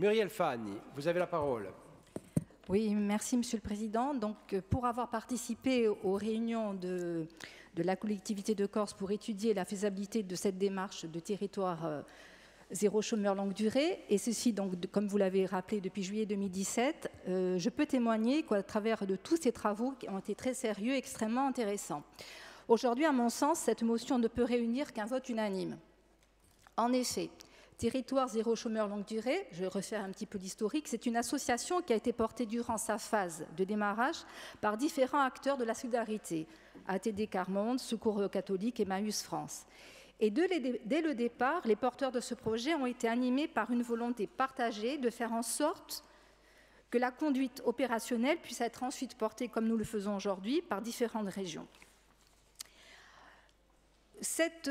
Muriel Fahani, vous avez la parole. Oui, merci Monsieur le Président. Donc, pour avoir participé aux réunions de la collectivité de Corse pour étudier la faisabilité de cette démarche de territoire zéro chômeur longue durée, et ceci, donc, comme vous l'avez rappelé, depuis juillet 2017, je peux témoigner qu'à travers de tous ces travaux qui ont été très sérieux et extrêmement intéressants. Aujourd'hui, à mon sens, cette motion ne peut réunir qu'un vote unanime. En effet, Territoire zéro chômeur longue durée, je vais refaire un petit peu l'historique, c'est une association qui a été portée durant sa phase de démarrage par différents acteurs de la solidarité, ATD Quart Monde, Secours catholique et Emmaüs France. Et dès le départ, les porteurs de ce projet ont été animés par une volonté partagée de faire en sorte que la conduite opérationnelle puisse être ensuite portée, comme nous le faisons aujourd'hui, par différentes régions. Cette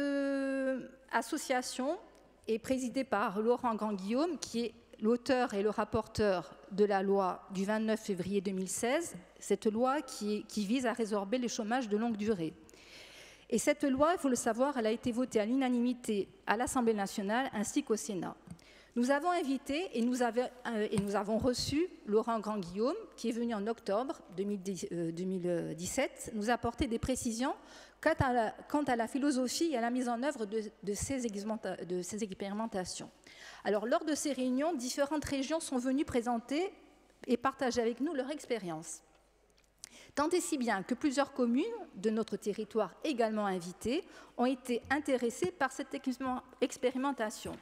association est présidée par Laurent Grand-Guillaume, qui est l'auteur et le rapporteur de la loi du 29 février 2016, cette loi qui vise à résorber le chômage de longue durée. Et cette loi, il faut le savoir, elle a été votée à l'unanimité à l'Assemblée nationale ainsi qu'au Sénat. Nous avons invité et nous avons reçu Laurent Grand-Guillaume, qui est venu en octobre 2017, nous apporter des précisions quant à la philosophie et à la mise en œuvre de ces expérimentations. Alors, lors de ces réunions, différentes régions sont venues présenter et partager avec nous leur expérience. Tant et si bien que plusieurs communes de notre territoire, également invitées, ont été intéressées par cette expérimentation.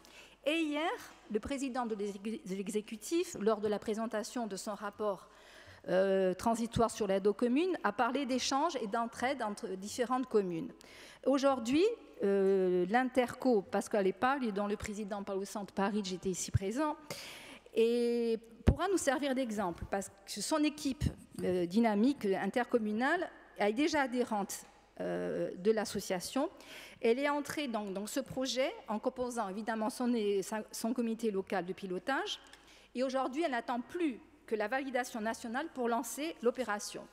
Et hier, le président de l'exécutif, lors de la présentation de son rapport transitoire sur l'aide aux communes, a parlé d'échanges et d'entraide entre différentes communes. Aujourd'hui, l'Interco, Pascal Epal, dont le président parle au centre Paris, j'étais ici présent, et pourra nous servir d'exemple, parce que son équipe dynamique intercommunale est déjà adhérente de l'association. Elle est entrée dans ce projet en composant évidemment son comité local de pilotage, et aujourd'hui elle n'attend plus que la validation nationale pour lancer l'opération.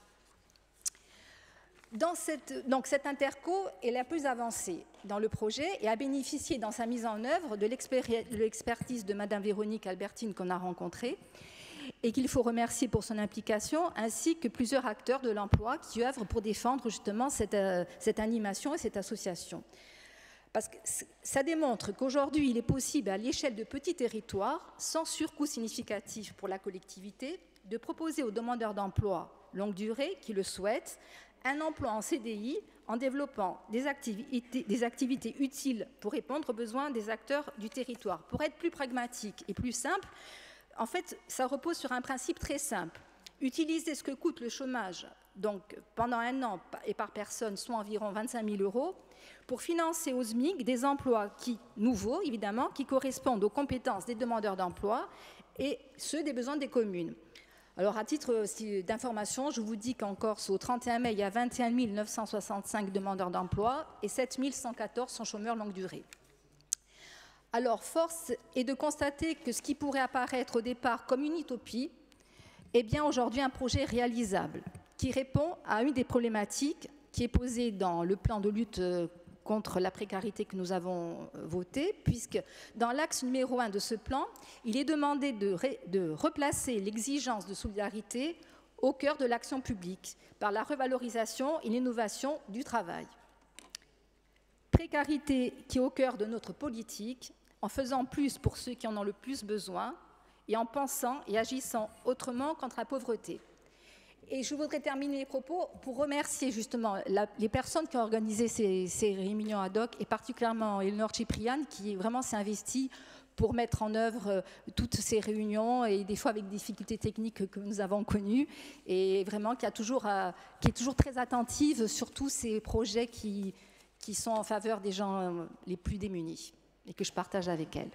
Donc cette interco est la plus avancée dans le projet et a bénéficié dans sa mise en œuvre de l'expertise de Madame Véronique Albertine qu'on a rencontrée et qu'il faut remercier pour son implication, ainsi que plusieurs acteurs de l'emploi qui œuvrent pour défendre justement cette animation et cette association. Parce que ça démontre qu'aujourd'hui, il est possible, à l'échelle de petits territoires, sans surcoût significatif pour la collectivité, de proposer aux demandeurs d'emploi longue durée qui le souhaitent un emploi en CDI en développant des activités utiles pour répondre aux besoins des acteurs du territoire. Pour être plus pragmatique et plus simple, en fait, ça repose sur un principe très simple. Utiliser ce que coûte le chômage, donc pendant un an et par personne, soit environ 25 000 €, pour financer au SMIC des emplois nouveaux, évidemment, qui correspondent aux compétences des demandeurs d'emploi et ceux des besoins des communes. Alors, à titre d'information, je vous dis qu'en Corse, au 31 mai, il y a 21 965 demandeurs d'emploi et 7 114 sont chômeurs longue durée. Alors, force est de constater que ce qui pourrait apparaître au départ comme une utopie est bien aujourd'hui un projet réalisable qui répond à une des problématiques qui est posée dans le plan de lutte contre la précarité que nous avons voté, puisque dans l'axe numéro 1 de ce plan, il est demandé de replacer l'exigence de solidarité au cœur de l'action publique par la revalorisation et l'innovation du travail. Précarité qui est au cœur de notre politique, en faisant plus pour ceux qui en ont le plus besoin et en pensant et agissant autrement contre la pauvreté. Et je voudrais terminer mes propos pour remercier justement les personnes qui ont organisé ces réunions ad hoc, et particulièrement Eleonore Cipriane, qui vraiment s'est investie pour mettre en œuvre toutes ces réunions, et des fois avec des difficultés techniques que nous avons connues, et vraiment qui est toujours très attentive sur tous ces projets qui sont en faveur des gens les plus démunis, et que je partage avec elle.